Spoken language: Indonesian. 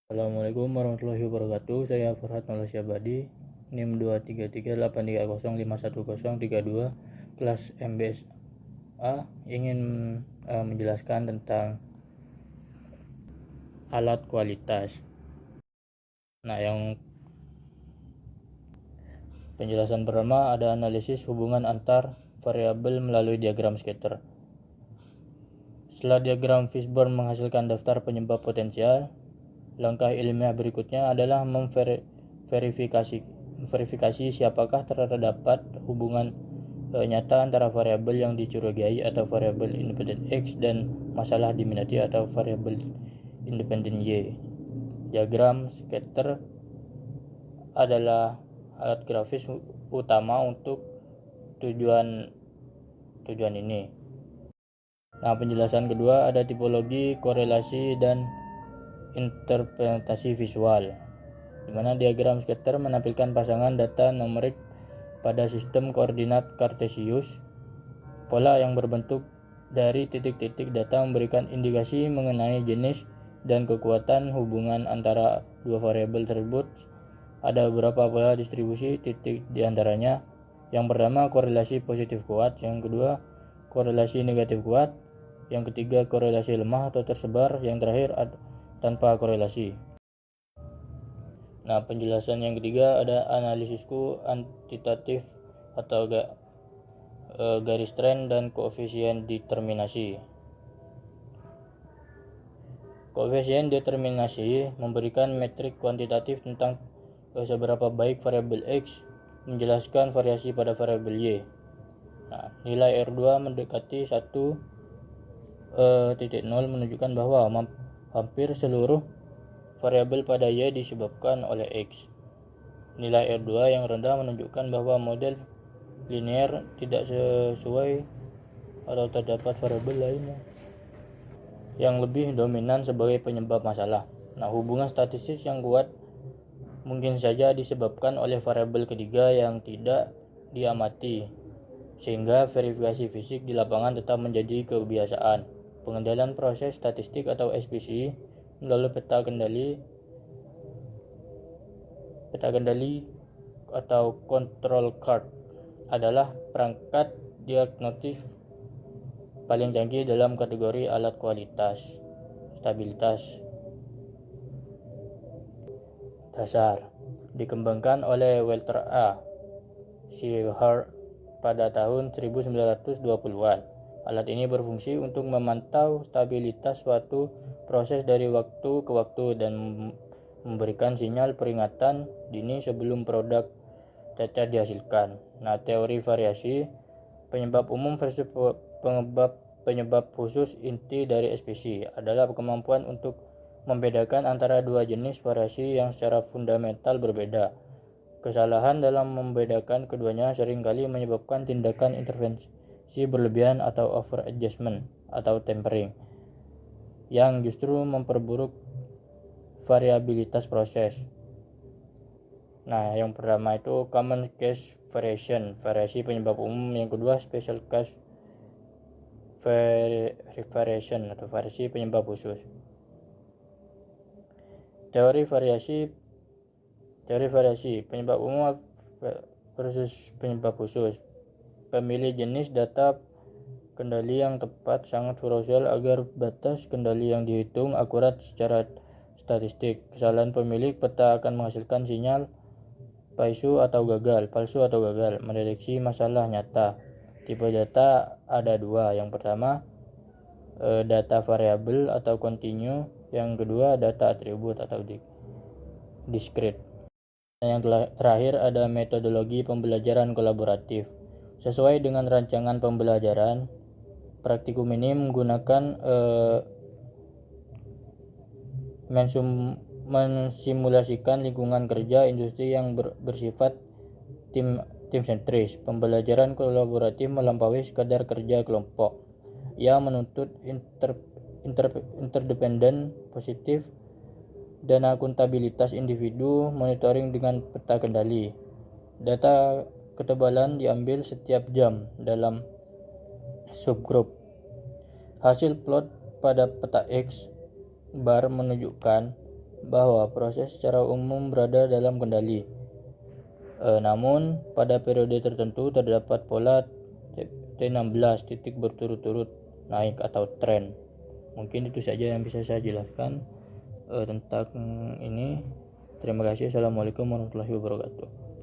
Assalamualaikum warahmatullahi wabarakatuh. Saya Farhat Maulana Syabadi, NIM 23383505132, kelas MBSA, ingin menjelaskan tentang alat kualitas. Nah, yang penjelasan pertama ada analisis hubungan antar variabel melalui diagram scatter. Setelah diagram Fishbone menghasilkan daftar penyebab potensial, langkah ilmiah berikutnya adalah memverifikasi siapakah terdapat hubungan nyata antara variabel yang dicurigai atau variabel independen X dan masalah diminati atau variabel independen Y. Diagram scatter adalah alat grafis utama untuk tujuan ini. Nah, penjelasan kedua ada tipologi, korelasi, dan interpretasi visual, di mana diagram scatter menampilkan pasangan data numerik pada sistem koordinat kartesius. Pola yang berbentuk dari titik-titik data memberikan indikasi mengenai jenis dan kekuatan hubungan antara dua variabel tersebut. Ada beberapa pola distribusi titik diantaranya. Yang pertama, korelasi positif kuat. Yang kedua, korelasi negatif kuat. Yang ketiga, korelasi lemah atau tersebar. Yang terakhir, tanpa korelasi. Nah, penjelasan yang ketiga ada analisisku antitatif atau garis tren dan koefisien determinasi. Koefisien determinasi memberikan metrik kuantitatif tentang seberapa baik variabel X menjelaskan variasi pada variabel Y. Nah, nilai R2 mendekati 1,0 menunjukkan bahwa hampir seluruh variabel pada Y disebabkan oleh X. Nilai R2 yang rendah menunjukkan bahwa model linear tidak sesuai atau terdapat variabel lainnya yang lebih dominan sebagai penyebab masalah. Nah, hubungan statistik yang kuat mungkin saja disebabkan oleh variabel ketiga yang tidak diamati, sehingga verifikasi fisik di lapangan tetap menjadi kebiasaan. Pengendalian proses statistik atau SPC melalui peta kendali atau control card adalah perangkat diagnostik paling canggih dalam kategori alat kualitas stabilitas dasar. Dikembangkan oleh Walter A. Shewhart pada tahun 1920-an. Alat ini berfungsi untuk memantau stabilitas suatu proses dari waktu ke waktu dan memberikan sinyal peringatan dini sebelum produk cacat dihasilkan. Nah, teori variasi penyebab umum versus penyebab khusus inti dari SPC adalah kemampuan untuk membedakan antara dua jenis variasi yang secara fundamental berbeda. Kesalahan dalam membedakan keduanya seringkali menyebabkan tindakan intervensi berlebihan atau over adjustment atau tempering yang justru memperburuk variabilitas proses. Nah, yang pertama itu common case variation, variasi penyebab umum. Yang kedua special case variation atau variasi penyebab khusus. Teori variasi penyebab umum versus penyebab khusus. Pemilih jenis data kendali yang tepat sangat krusial agar batas kendali yang dihitung akurat secara statistik. Kesalahan pemilik peta akan menghasilkan sinyal palsu atau gagal, mendeteksi masalah nyata. Tipe data ada dua. Yang pertama, data variabel atau kontinu. Yang kedua, data atribut atau discrete. Yang terakhir ada metodologi pembelajaran kolaboratif. Sesuai dengan rancangan pembelajaran, praktikum ini menggunakan mensimulasikan lingkungan kerja industri yang bersifat tim sentris. Pembelajaran kolaboratif melampaui sekadar kerja kelompok yang menuntut interdependen positif dan akuntabilitas individu. Monitoring dengan peta kendali. Data ketebalan diambil setiap jam dalam subgroup. Hasil plot pada peta X bar menunjukkan bahwa proses secara umum berada dalam kendali. Namun pada periode tertentu terdapat pola T16 titik berturut-turut naik atau tren. Mungkin itu saja yang bisa saya jelaskan tentang ini. Terima kasih. Assalamualaikum warahmatullahi wabarakatuh.